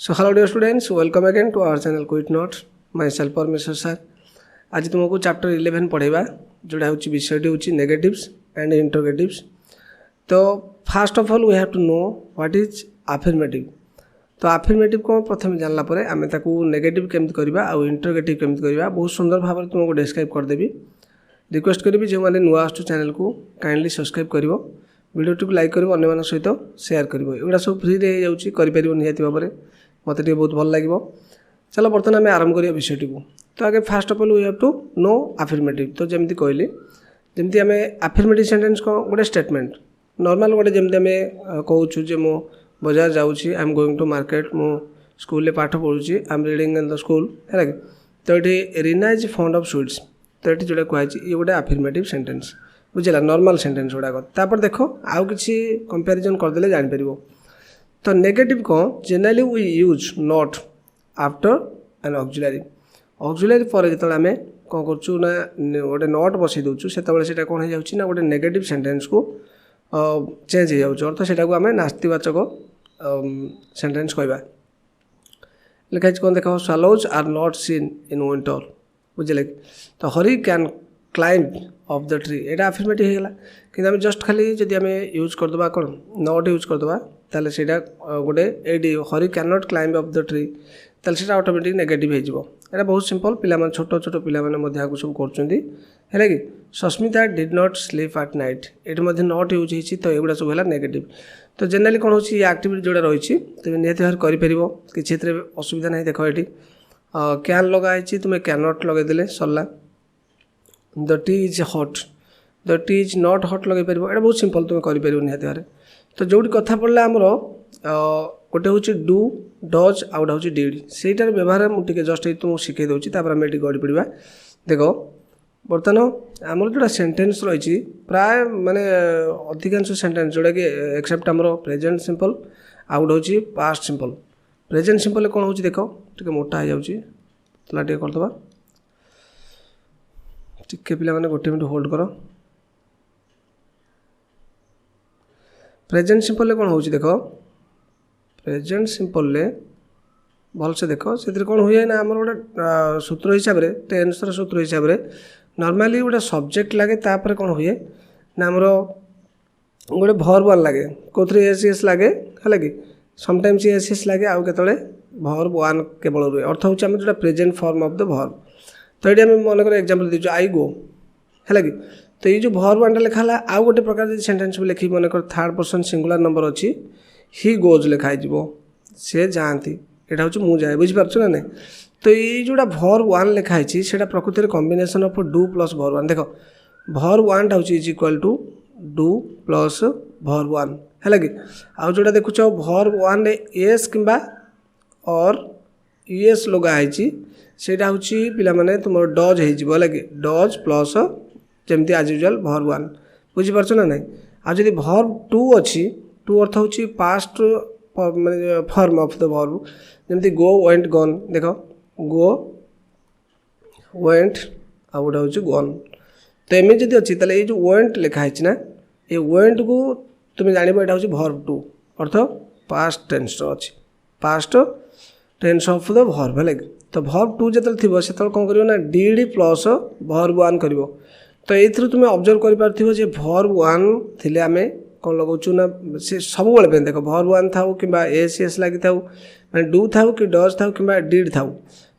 So hello dear students, welcome again to our channel Quit Not. Myself Parmeshwar sir. आज तुमको chapter 11 पढ़ेगा जोड़ा हूँ विषय हूँ नेगेटिव्स एंड इंटरोगेटिव्स। तो first of all we have to know what is affirmative. तो affirmative कौन प्रथम जानला परे आमे ताकू नेगेटिव केमती करबा आ इंटरोगेटिव केमती करबा बहुत सुंदर भाव तुमको डिस्क्राइब कर देबी। रिक्वेस्ट करी जो मैंने नुआ आसु चैनल को काइंडली सब्सक्राइब करिवो, वीडियो को लाइक करिवो, अन्य मान सहित शेयर करिवो। एगुडा सब फ्री रे जाउची करि परिवो निहाती भाबरे, मते टे बहुत भल लागिवो। चलो बर्तमान आम आरंभ करिया विषयटी को। तो आगे first of all we have to know affirmative. तो जमती कहली जमती आम अफर्मेटिव सेंटेंस को गोटे स्टेटमेंट नॉर्मल गोटे जमती आम कहूँ जे मो बाजार जाऊँगी, I am going to market, मो स्कूल पाठ पढ़ुची, I am reading in the school है। तो ये Rina is fond of sweets. तो ये जोड़ा कहुई ये गोटे अफर्मेटिव सेंटेंस बुझला, नॉर्मल सेंटेंस गुड़ाक। तापर देखो आउ किसी कंपैरिजन करदे जापर। तो नेगेटिव कौन generally we use not after an auxiliary. Auxiliary पर जो आम कौन करूँ ना गोटे नट बसई दूँ से कौन हो जाऊँ ना गोटे नेगेटिव सेंटेंस को चेंज हो जाऊँ, अर्थ से आम नास्तिवाचक सेंटेंस कहवा। लिखाई कौन देख swallows are not seen in winter बुझे। तो Hari can climb of the tree एटा अफर्मेटिव होगा कि आम जस्ट खाली जदि आम यूज करदे कौन नॉट यूज करदे ताले सेटा गोटे एडी Hari can not climb of the tree ताले सेटा ऑटोमेटिक नेगेटिव हो। एटा बहुत सिंपल, पिला छोट छोट पिला सब कर कि Sasmita did not sleep at night ये नॉट यूज होती। तो एगुड़ा सब है नेगेटिव। तो जनरली कौन हो एक्टिविटी जोड़ा रही तुम निहती भाव कर किसी असुविधा नहीं। देख ये कैन लगाई तुम कैन नॉट लगेदे सरला। The tea is hot, the tea is not hot लगे पार, ये बहुत सिंपल तुम कर निहती भाव। तो जो कथा पड़ा आमर गोटे हूँ डू डज आ गोटे हूँ डिड सेटार व्यवहार मुझे जस्ट तुमको शिखे दूसरी आम ये गढ़ी पड़ा। देख बर्तमान आमर जोड़ा सेंटेंस रही प्राय माने अधिकांश सेंटेंस जोड़ा कि एक्सेप्ट आमर प्रेजेंट सिंपल आ गोटे हूँ पास्ट सिंपल। प्रेजेंट सिंपल कौन हो देख टे मोटा हो जाला टे करदे टे पिला माने गोटे मिनट होल्ड कर। प्रेजेंट सिंपल कौन हो देख प्रेजेंट सिंपल भल से देख से कौन हुए ना आम गोटे सूत्र हिसाब से टेन्स सूत्र हिसाब से नॉर्मली गोटे सब्जेक्ट लगे तापर कौन हुए ना आमर गोटे भर्ब वन लगे कौन एस एस लगे है कि समटाइम्स एस एस लगे आउ के भर्ब वन केवल रुए अर्थ हूँ आम जो present form of the verb. तो ये आम मन एग्जांपल दीजिए आई गो है कि तो ये जो भर्ब वन लिखा है आउ गोटे प्रकार सेंटेंस भी लिखी मन कर थर्ड पर्सन सिंगुलर नंबर अच्छी ही गोज लिखाई से जाती यहाँ हूँ मुझे जाए बुझीपार ना नहीं। तो ये जोड़ा भर्ब वन लिखाई से प्रकृति combination of do plus verb one. देख भर्ब वन हूँ is equal to do plus verb one है कि आउ जोड़ा देखुच भर्ब वन एस किंबा और यूएस लगाई सेटा हूँ पिला माने तुम डज हो कि डज प्लस जमती आज यूजुअल भर्ब वन बुझीपार ना नहीं। आ जब भर्ब टू अच्छी टू अर्थ हूँ पास्ट माने फॉर्म ऑफ द भर्ब जमती गो वेंट गन। देख गो वेंट आ गोटे हूँ गन। तो एम जब अच्छी ताले ये जो वेंट लिखाई ना ये वेंट को तुम जान यहाँ हूँ भर्ब टू अर्थ पास्ट टेन्स अच्छी past tense of the verb है कि। तो भर्ब टू जो थी से कौन कर ना डिड प्लस भर्ब वन कर। तो ये तुम ऑब्जर्व कर भर्ब वन थी आम कौन लगाऊँ ना से सब बेले देख भर्ब वन था कि एस एस लगी था मैं डू था कि डज था कि डिड था।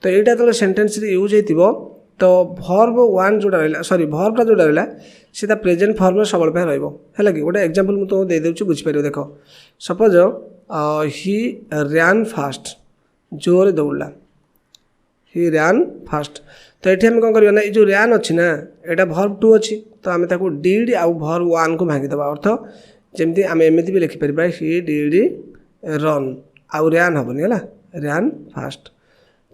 तो यहाँ जो सेंटेंस यूज हो तो भर्ब वन जोड़ा रहा सॉरी भर्बटा जोड़ा रहा सीधा प्रेजेंट फॉर्म सब है कि। गोटे एग्जांपल मुझे तुमको दे दूँ बुझीपार। देख सपोज ही रैन फास्ट जोर दौड़ला ही रैन फास्ट। तो ये आम कौन करना ना ये जो रैन अच्छी ना यहाँ भर्ब टू अच्छी तो आम डिड आउ भर्ब वन को भांगीदे अर्थ जमती आम एमती भी लिखिपर ही डिड रन आउ रैन हेनी है रैन फास्ट।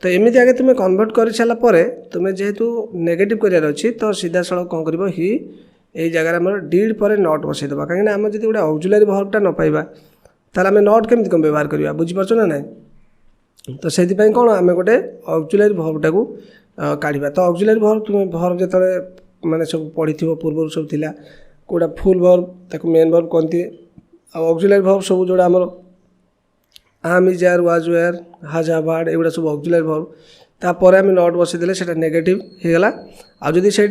तो एमती आगे तुम्हें कन्वर्ट कर सारापर तुम्हें जेहेतु नेगेटिव करार अच्छी तो सीधा सड़क कौन कर ही यही जगह आम डिड पर नट बसईदे कहीं आम जो गोटे ऑक्सिलरी भर्बटा न पाइबा ताल आम नट केमती कौन व्यवहार करवा बुझीपार ना ना। तो से कौन आम गोटे ऑक्सिलरी भर्बटा को काढ़ा। तो ऑक्सिलरी भर्ब तुम्हें भर्ब जो माने सब पढ़ी पूर्व सब थिला कोड़ा फुल भर्ब ताको मेन भर्ब कहती ऑक्सिलरी भर्ब सब जोड़ा आमर आम इज आर वाज वेयर हाज हैव हाड एगुड़ा सब ऑक्सिलरी वर्ब तापर आम नॉट बसईदे से नेगेटिव होगला आदि से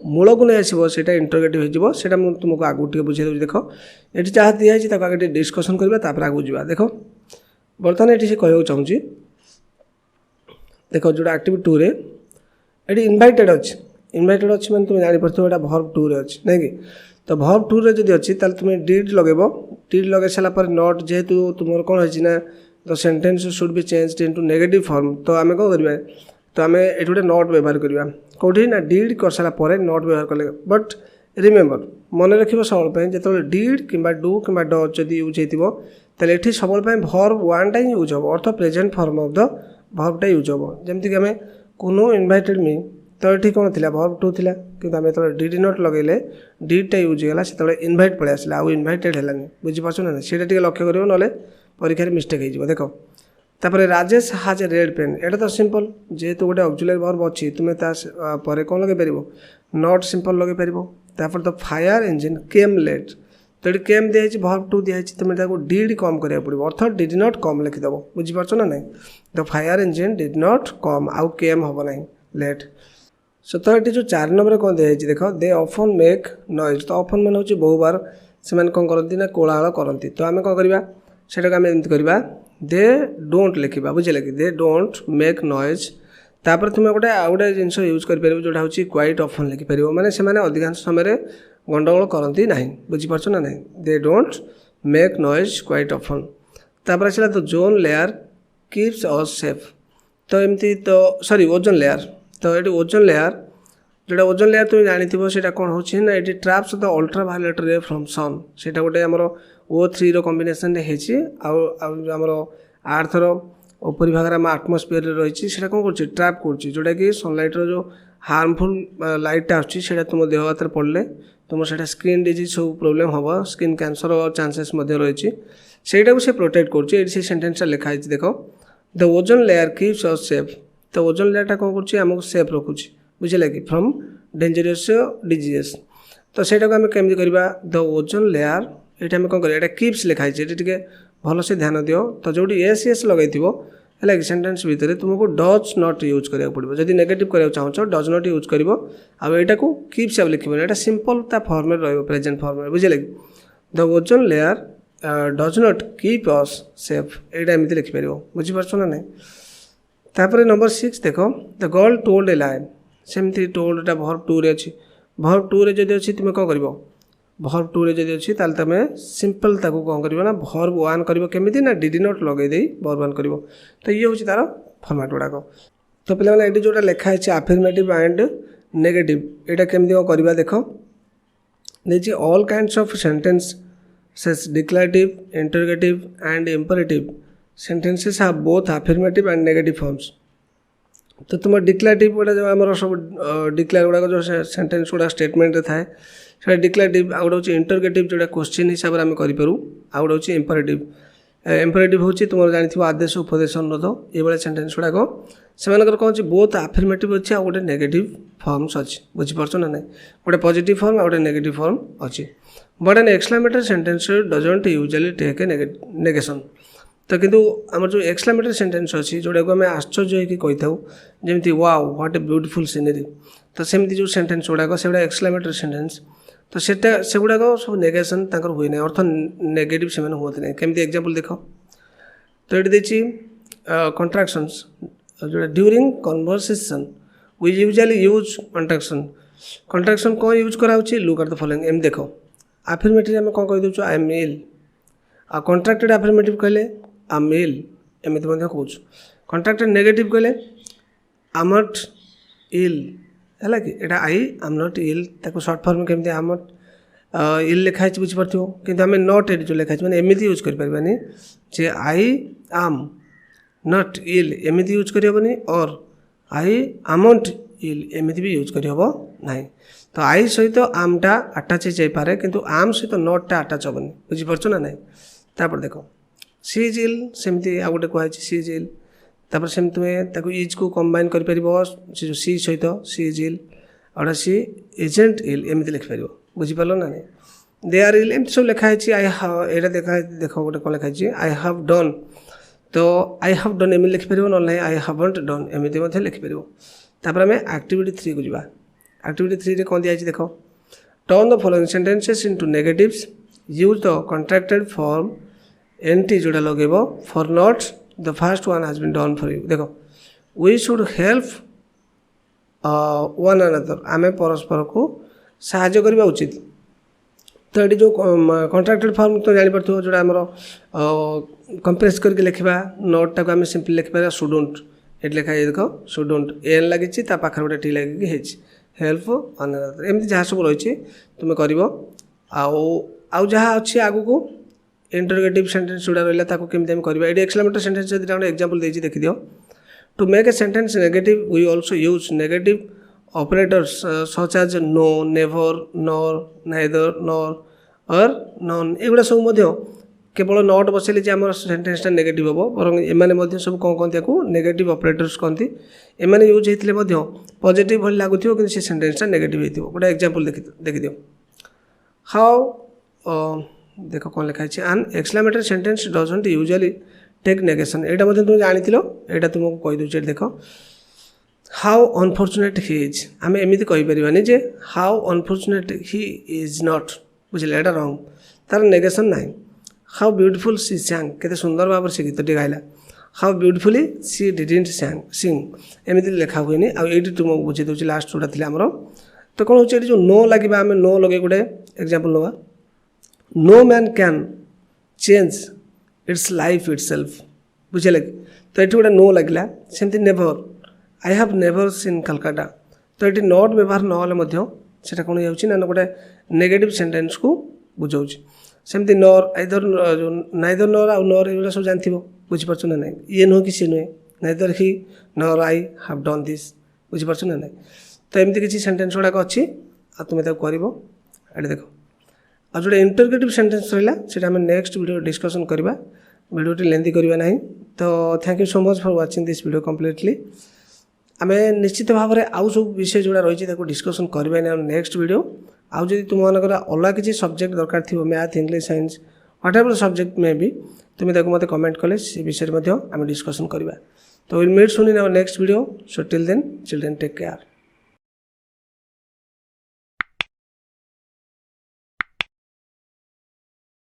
मूल को नहीं आसो से इंटरोगेटिव होटा मुझे तुमको आगू टे बुझे दूसरी देख ये जहाँ दिखाई आगे डिस्कसन करवा आगू जा देख बर्तमान ये से कहूँ चाहूँगी देख जोटा एक्टिविटी 2 रे ये इनवाइटेड अच्छी मैंने तुम जापर यहाँ भर्ब 2 रे अच्छी नहीं कि तो भर्ब 2 रे जब अच्छी तुम डिड लगेब डिड लगे सारापर नॉट जेहेतु तुम कौन है the sentence should be changed into negative form तो आम कौन करवा तो आम ये गोटे नॉट व्यवहार करवा कौटी ना डिड कर सारापर नॉट व्यवहार कले बट रिमेम्बर मन रख सब जो डिड कि डू कि डज जब यूज होते ये सब भर्ब 1टा ही यूज हम अर्थ प्रेजेंट फॉर्म ऑफ द भर्बटा यूज हम जमीक आम कुनो इनवाइटेड मी तो ये कौन थी भर्ब 2 थी कि आम जो डिड नॉट लगेले डिडटा यूज होगा से इनभाइट पलि आसला आउ इनभाइटेड है बुझीपार ना से लक्ष्य कर ना परीक्षा मिस्टेक हो देख तापर राजेश हाज ए रेड पेन एटा तो सिंपल जेहेतु गोटे ऑक्सिलरी वर्ब अच्छी तुम्हें पर कौन लगे पार नॉट सिंपल लगे पार तापर the fire engine came late तो ये केम दिखाई भर्ब 2 दिखाई तुम्हें डिड कम करा पड़ो अर्थ डिड नॉट कम लिखिदेव बुझीपार ना नहीं the fire engine did not come आउ केम हम ना लेट सो तो ये जो 4 नंबर कौन दिखाई देख दे ऑफन मेक नॉइज तो ऑफन मान हूँ बहु बार से कौन करती ना कोलाहल करती तो आम कौन करवा सेटा आम एमती करवा दे डोंट लिखा बुझे कि दे डोंट मेक नॉइज तापर तुम गोटे आउ गोटे जिन यूज कर जोटा हूँ क्वाइट ऑफन लिखिपर मैंने से अधिकांश समय गंडगोल करती ना बुझीपार ना नहीं they don't make noise quite often तापर आसला तो zone layer keeps us safe तो एमती तो सॉरी ओजोन लेयर तो ये ओजोन लेयर जोटा ओजोन लेयर तुम जानी से कौन हो ना ये ट्रैप्स द अल्ट्रा वायलेट रे फ्रॉम सन से गोटे आमर O3 कॉम्बिनेशन होमर आर्थर उपरी भाग आम आटमोस्फियर रही है कौन कर ट्रैप करोटा कि सनलाइटर जो हार्मफुल लाइटा आसा तुम देह हाथ पड़े तुम से स्किन डिजीज सब प्रोब्लेम हम स्किन कैंसर चांसेस रही है से प्रोटेक्ट कर सेंटेंस लिखाई देख the ozone layer keeps us safe तो ओजोन लेयरटा कौन करमको सेफ रखुच्छी बुझे कि फ्रॉम डेंजरियस डिजीजेस तो सेटा को आम केमी करवा द ओजोन लेयर ये आम कौन कर कीप्स लिखाई ये भल से ध्यान दियो तो जो एस एस लगे है कि सेंटेंस भितर तुमको डज नॉट यूज करा पड़ो जब नेगेटिव करा चाहो डज नॉट यूज कर आईटा को कीप्स आप लिख यहाँ सिंपल ता फॉर्म में रही प्रेजेंट फॉर्म में बुझे कि the ozone layer does not keep us safe यहाँ एमती लिखिपर बुझीपार ना नहीं तापर नंबर 6 देख the girl told A line सेमती टोल्डटा भर्ब 2 रे अच्छी भर्ब 2 रे जब अच्छी तुम कौन कर भर्ब 2 रे जब अच्छी तुम सिंपल ताको कौन कर भर्ब 1 कर केमी ना डिड नॉट लगे भर्ब 1 कर तो ये हूँ तार फर्माट गुड़ाक तो पे ये जोटा लिखाई आफर्मेटिव एंड नेगेटिव यहाँ केमी कौन करवा देख देखिए all kinds of sentence declarative interrogative and imperative sentences have both affirmative and negative forms तो तुम डिक्लेरेटिव गुड़ा जो आम सब डिक्लेयर गुड़ाक जो सेंटेंस गुड़ा स्टेटमेंट थाए से डिक्लेरेटिव आउ गोटे इंटरोगेटिव जोटा क्वेश्चन हिसाब से आम करूँ आउ गोटे इंपरेटिव इंपरेटिव हूँ तुम जानी आदेश उपदेश अनुरोध ये सेंटेंस गुड़ाक से कौन बोथ आफर्मेटिव अच्छी आउ गोटे नेगेटिव फॉर्म्स अच्छी बुझीपार ना नहीं गोटे पॉजिटिव फॉर्म आउ गोटे नेगेटिव फॉर्म अच्छी but an exclamatory sentence doesn't usually take a negation तो किंतु आम जो एक्सक्लेमेटरी सेंटेंस अच्छी जोटा को आम आश्चर्य कही था जमी wow what a beautiful scenery तो सेमती जो सेंटेंस गुड़ाक से एक्सक्लेमेटरी सेंटेंस तो से गुड़ाक सब नेगेशन हुए ना अर्थ नेगेटिव से होते ना केमती एग्जांपल देख तो ये देखिए कॉन्ट्रैक्शंस जो during conversation we usually use contraction कौन यूज कराऊँ लुक एट द फॉलोइंग एम देख आफर्मेटिव आम कौन कहीदे I am ill uh contracted आफर्मेटिव कहले आम इल एमती कहूँ कॉन्ट्रैक्टेड नेगेटिव कहले आम नॉट इल है कि यहाँ आई आम नॉट इल ताको सर्ट फॉर्म केमती आम इल लिखाई बुझीपार कि आम नॉट एट जो लिखाई मैंने एमती यूज करें जे आई आम नॉट इल एमती यूज करहबनी और आई आमंट इल एमती भी यूज करहब ना तो आई सहित आमटा आटाच जापे किंतु आम सहित नॉटटा आटाच हेनी बुझीपार ना नहीं तापर देख सी इज इल सेमती आउ गोटे कहुई सी इज इल तापर सेमती तुम्हें इज को कंबाइन कर से जो सी सहित सी इज इल आउटा सी इजेंट इल एमती लिखिपर बुझीपार ना नहीं दे आर इल एमती सब लिखाई आई यहाँ देखा देख गोटे कौन लिखाई आई हाव डन तो आई हाव डन एमती लिखिपर ना आई हावंट डन एमती लिखिपर। तापर आम एक्टिविटी 3 को जावा। एक्टिविटी 3 रे कौन दिखाई देख turn the following sentences into negatives use the contracted form NT जोड़ा लगेब for not the first one has been done for you. देख we should help one another आम परस्पर को साहाय्य करवा उचित। तो ये जो कॉन्ट्रैक्टेड फॉर्म तो जापर जोड़ा आम कंप्रेस करके लिखा नोट टाक आम सिंपली लिखिपर शुडंट ये लिखा देख शुडंट एन लगी पाखे गोटे टी लगे हेल्प वन अनदर एमती जहाँ सब रही तुम कर जहाँ अच्छी आगू को इंटरोगेटिव सेंटेंस जोड़ा रहा केमी आम करवा ये एक्सक्लेमेटरी सेंटेंस यदि गोटे एग्जांपल देछि देखि दियो। To make a sentence negative we also use negative operators such as no never nor neither nor और नॉन एगुड़ा सब केवल नॉट बसैले आम सेंटेंसटा नेगेटिव हम बर एम सब कौन कहते हैं नेगेटिव ऑपरेटर्स कहती एम यूज होते पॉजिटिव भली लगुथ कि सेंटेंसटा नेगेटिव हो गोटे एग्जांपल देखि दियो। हाउ देख कौन लिखाई आन exclamatory sentence doesn't usually take negation यहाँ तुम जानी यहाँ तुमको कहीदे देख हाउ अनफॉर्चुनेट ही इज आम एमती कहीपरानी जे how unfortunate he is not बुझे यहाँ रंग तार नेगेशन ना। हाउ ब्यूटीफुल सी सैंग केते सुंदर भाव से गीतटी गाइला हाउ ब्यूटीफुली सी डिडंट सिंग एमती लिखा हुए आईटी तुमको बुझे दूसरी लास्ट जोड़ा थी आमर। तो कौन हो जो नो लगे आम नो लगे गोटे एग्जांपल नवा no man can change its life itself बुझे लगे। तो ये गोटे नो लगला सेमती never I have never seen Calcutta. तो ये नॉट व्यवहार ना कौन हो गोटे नेगेटिव सेंटेंस को बुझाऊँ सेमती नॉर आइदर नाइदर नॉर आउ नॉर ये सब जानते बुझीपार ना ना ये नुह कि सी नुहे neither he nor I have done this बुझीपार ना ना। तो एमती किसी सेंटेंस गुड़ाक अच्छी तुम्हें कर देख आ जो इंटरगेटिव सेंटेंस रहा से नेक्स्ट वीडियो डिस्कसन करवा वीडियो लेंथी करवा ना। तो thank you so much for watching this video completely आम निश्चित भाव में आउ सब विषय जोड़ा रही डिस्कसन करवा नेक्स्ट वीडियो। आउ जब तुम अलग किसी सब्जेक्ट दरकार थी math English science what ever subject में भी तुम्हें मत कमेंट कले से विषय में आम डिस्कसन करवा। तो will meet soon in our next video. So till then children take care.